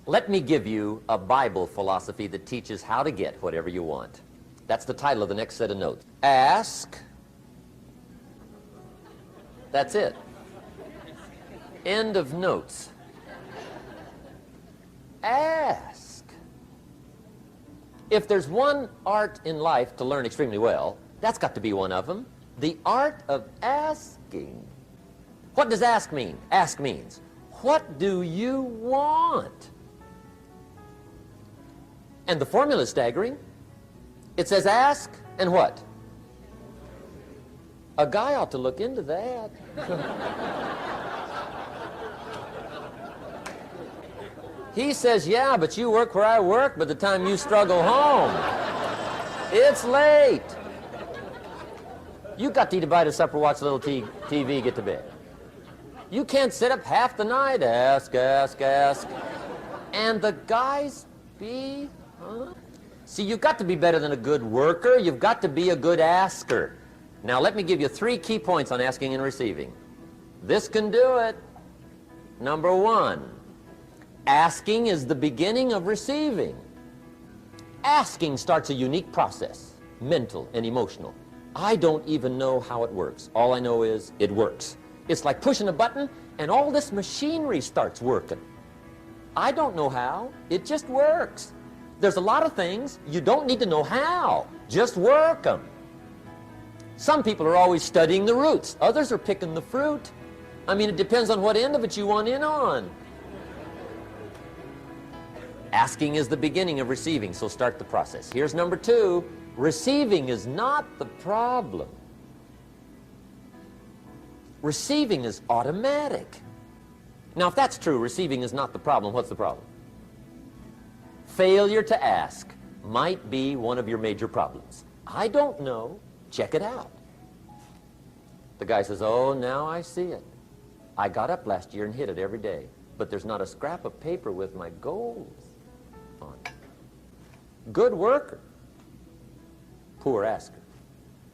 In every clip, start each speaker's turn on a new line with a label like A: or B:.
A: Let me give you a Bible philosophy that teaches how to get whatever you want. That's the title of the next set of notes. Ask. That's it. End of notes. Ask. If there's one art in life to learn extremely well, that's got to be one of them. The art of asking. What does ask mean? Ask means, what do you want? And the formula is staggering. It says ask and what? A guy ought to look into that. He says, yeah, but you work where I work. By the time you struggle home, it's late. You got to eat a bite of supper, watch a little TV, get to bed. You can't sit up half the night. Ask, ask, ask. And the guys be, huh? See, you've got to be better than a good worker. You've got to be a good asker. Now, let me give you 3 key points on asking and receiving. This can do it. Number 1, asking is the beginning of receiving. Asking starts a unique process, mental and emotional. I don't even know how it works. All I know is it works. It's like pushing a button and all this machinery starts working. I don't know how. It just works. There's a lot of things you don't need to know how. Just work them. Some people are always studying the roots. Others are picking the fruit. I mean, it depends on what end of it you want in on. Asking is the beginning of receiving, so start the process. Here's number 2. Receiving is not the problem. Receiving is automatic. Now, if that's true, receiving is not the problem, what's the problem? Failure to ask might be one of your major problems. I don't know. Check it out. The guy says, oh, now I see it. I got up last year and hit it every day, but there's not a scrap of paper with my goals on it. Good worker, poor asker.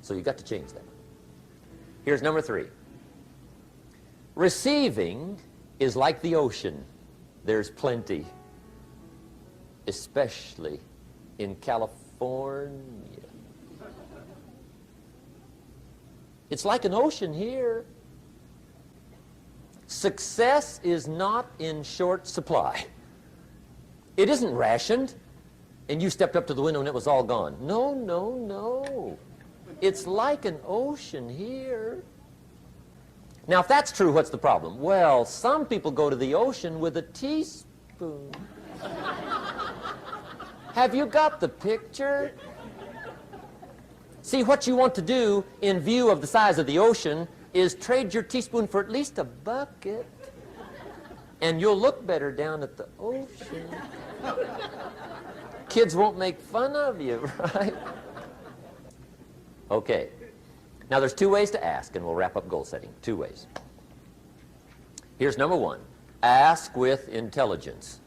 A: So you got to change that. Here's number 3. Receiving is like the ocean. There's plenty, especially in California. It's like an ocean here. Success is not in short supply. It isn't rationed, and you stepped up to the window and it was all gone. No, no, no. It's like an ocean here. Now, if that's true, what's the problem? Well, some people go to the ocean with a teaspoon. Have you got the picture? See, what you want to do in view of the size of the ocean is trade your teaspoon for at least a bucket, and you'll look better down at the ocean. Kids won't make fun of you, right? Okay. Now, there's 2 ways to ask, and we'll wrap up goal setting. 2 ways. Here's number 1. Ask with intelligence.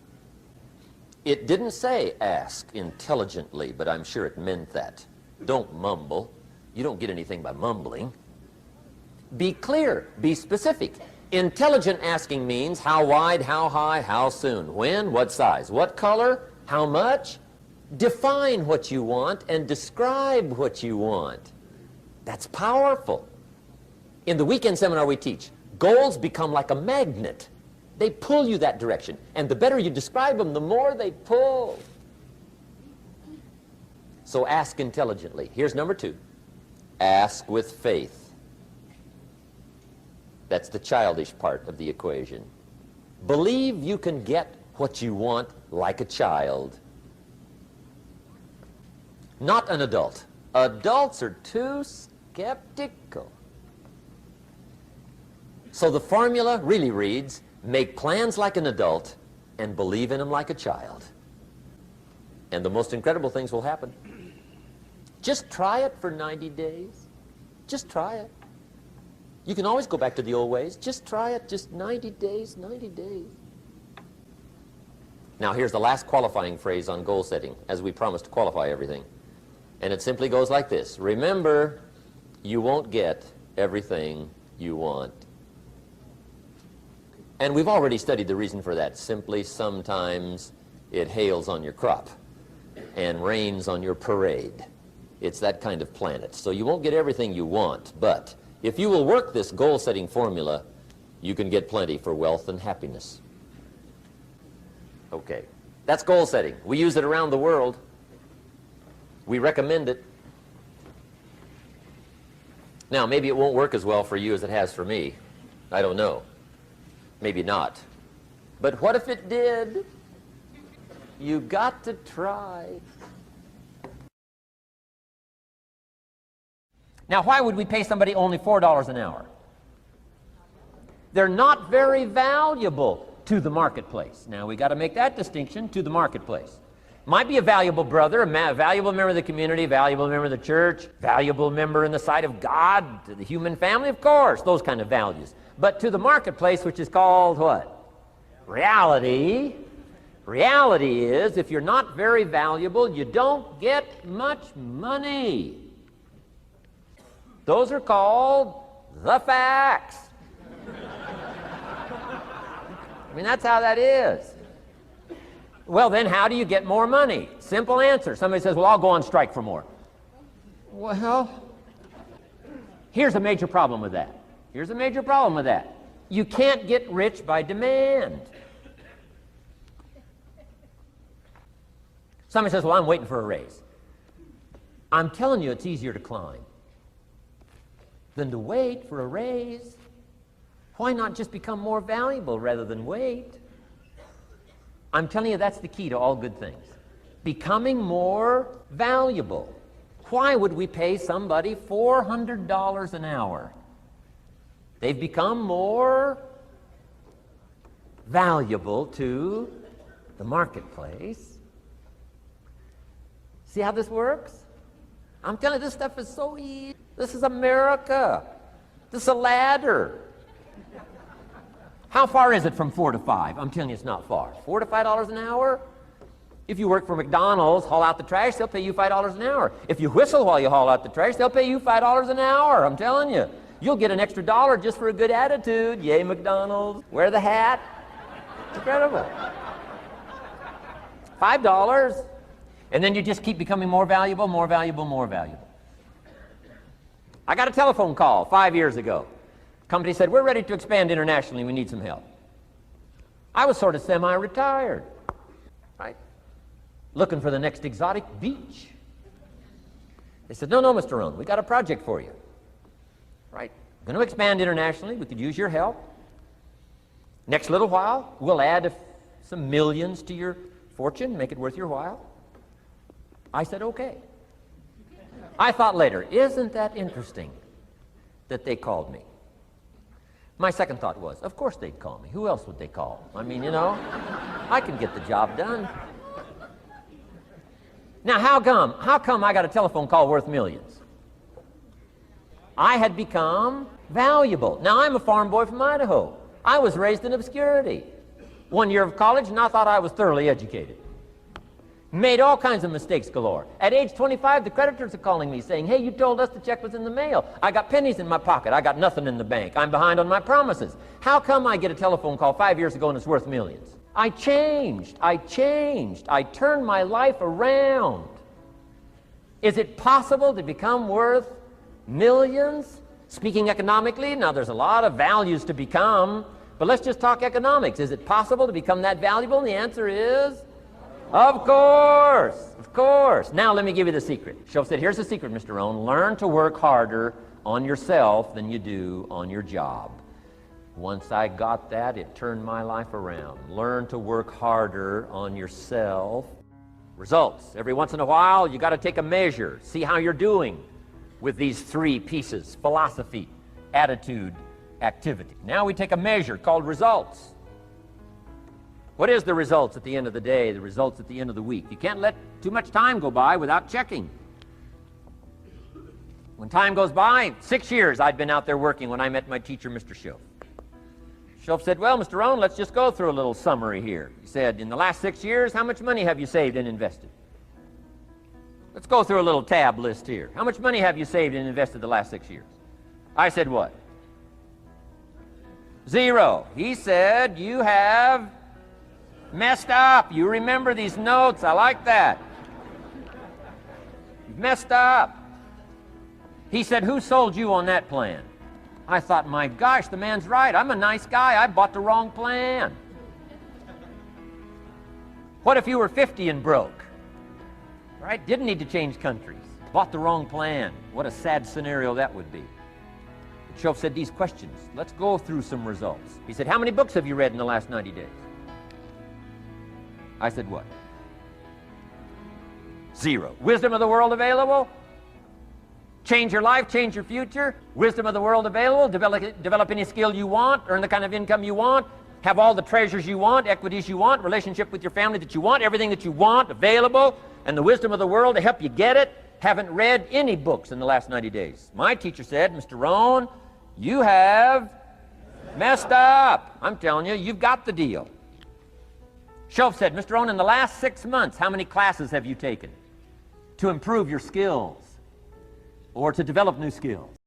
A: It didn't say ask intelligently, but I'm sure it meant that. Don't mumble. You don't get anything by mumbling. Be clear. Be specific. Intelligent asking means how wide, how high, how soon, when, what size, what color, how much. Define what you want and describe what you want. That's powerful. In the weekend seminar we teach, goals become like a magnet. They pull you that direction. And the better you describe them, the more they pull. So ask intelligently. Here's number 2. Ask with faith. That's the childish part of the equation. Believe you can get what you want like a child. Not an adult. Adults are too skeptical. So the formula really reads, make plans like an adult and believe in them like a child. And the most incredible things will happen. Just try it for 90 days. Just try it. You can always go back to the old ways. Just try it, just 90 days, 90 days. Now here's the last qualifying phrase on goal setting, as we promised to qualify everything. And it simply goes like this. Remember, you won't get everything you want. And we've already studied the reason for that. Simply, sometimes it hails on your crop and rains on your parade. It's that kind of planet. So you won't get everything you want, but if you will work this goal-setting formula, you can get plenty for wealth and happiness. Okay, that's goal setting. We use it around the world. We recommend it. Now, maybe it won't work as well for you as it has for me. I don't know. Maybe not. But what if it did? You got to try. Now, why would we pay somebody only $4 an hour? They're not very valuable to the marketplace. Now, we got to make that distinction, to the marketplace. Might be a valuable brother, a valuable member of the community, valuable member of the church, valuable member in the sight of God, to the human family, of course, those kind of values. But to the marketplace, which is called what? Reality. Reality is, if you're not very valuable, you don't get much money. Those are called the facts. I mean, that's how that is. Well, then how do you get more money? Simple answer. Somebody says, well, I'll go on strike for more. Well, here's a major problem with that. Here's a major problem with that. You can't get rich by demand. Somebody says, well, I'm waiting for a raise. I'm telling you, it's easier to climb than to wait for a raise. Why not just become more valuable rather than wait? I'm telling you, that's the key to all good things. Becoming more valuable. Why would we pay somebody $400 an hour? They've become more valuable to the marketplace. See how this works? I'm telling you, this stuff is so easy. This is America. This is a ladder. How far is it from 4 to 5? I'm telling you, it's not far. $4 to $5 an hour? If you work for McDonald's, haul out the trash, they'll pay you $5 an hour. If you whistle while you haul out the trash, they'll pay you $5 an hour. I'm telling you. You'll get an extra dollar just for a good attitude. Yay, McDonald's. Wear the hat. It's incredible. $5. And then you just keep becoming more valuable, more valuable, more valuable. I got a telephone call 5 years ago. Company said, we're ready to expand internationally, we need some help. I was sort of semi-retired, right? Looking for the next exotic beach. They said, no, Mr. Rohn, we got a project for you, right? Going to expand internationally, we could use your help. Next little while, we'll add some millions to your fortune, make it worth your while. I said, okay. I thought later, isn't that interesting that they called me? My second thought was, of course they'd call me. Who else would they call? I mean, you know, I can get the job done. Now, how come I got a telephone call worth millions? I had become valuable. Now, I'm a farm boy from Idaho. I was raised in obscurity. 1 year of college, and I thought I was thoroughly educated. Made all kinds of mistakes galore. At age 25, the creditors are calling me saying, hey, you told us the check was in the mail. I got pennies in my pocket. I got nothing in the bank. I'm behind on my promises. How come I get a telephone call 5 years ago and it's worth millions? I changed. I turned my life around. Is it possible to become worth millions? Speaking economically, now there's a lot of values to become, but let's just talk economics. Is it possible to become that valuable? And the answer is, of course, of course. Now let me give you the secret. Shoaff said, here's the secret, Mr. Rohn. Learn to work harder on yourself than you do on your job. Once I got that, it turned my life around. Learn to work harder on yourself. Results. Every once in a while, you got to take a measure. See how you're doing with these 3 pieces: philosophy, attitude, activity. Now we take a measure called results. What is the results at the end of the day, the results at the end of the week? You can't let too much time go by without checking. When time goes by, 6 years I'd been out there working when I met my teacher, Mr. Shoaff. Shoaff said, well, Mr. Rohn, let's just go through a little summary here. He said, in the last 6 years, how much money have you saved and invested? Let's go through a little tab list here. How much money have you saved and invested the last 6 years? I said, what? 0. He said, you have messed up. You remember these notes. I like that. You've messed up. He said, who sold you on that plan? I thought, my gosh, the man's right. I'm a nice guy. I bought the wrong plan. What if you were 50 and broke? Right? Didn't need to change countries. Bought the wrong plan. What a sad scenario that would be. The Shoaff said these questions. Let's go through some results. He said, how many books have you read in the last 90 days? I said, what? 0. Wisdom of the world available? Change your life, change your future. Wisdom of the world available. Develop any skill you want. Earn the kind of income you want. Have all the treasures you want, equities you want, relationship with your family that you want, everything that you want available, and the wisdom of the world to help you get it. Haven't read any books in the last 90 days. My teacher said, Mr. Rohn, you have messed up. I'm telling you, you've got the deal. Shoaff said, Mr. Rohn, in the last 6 months, how many classes have you taken to improve your skills or to develop new skills?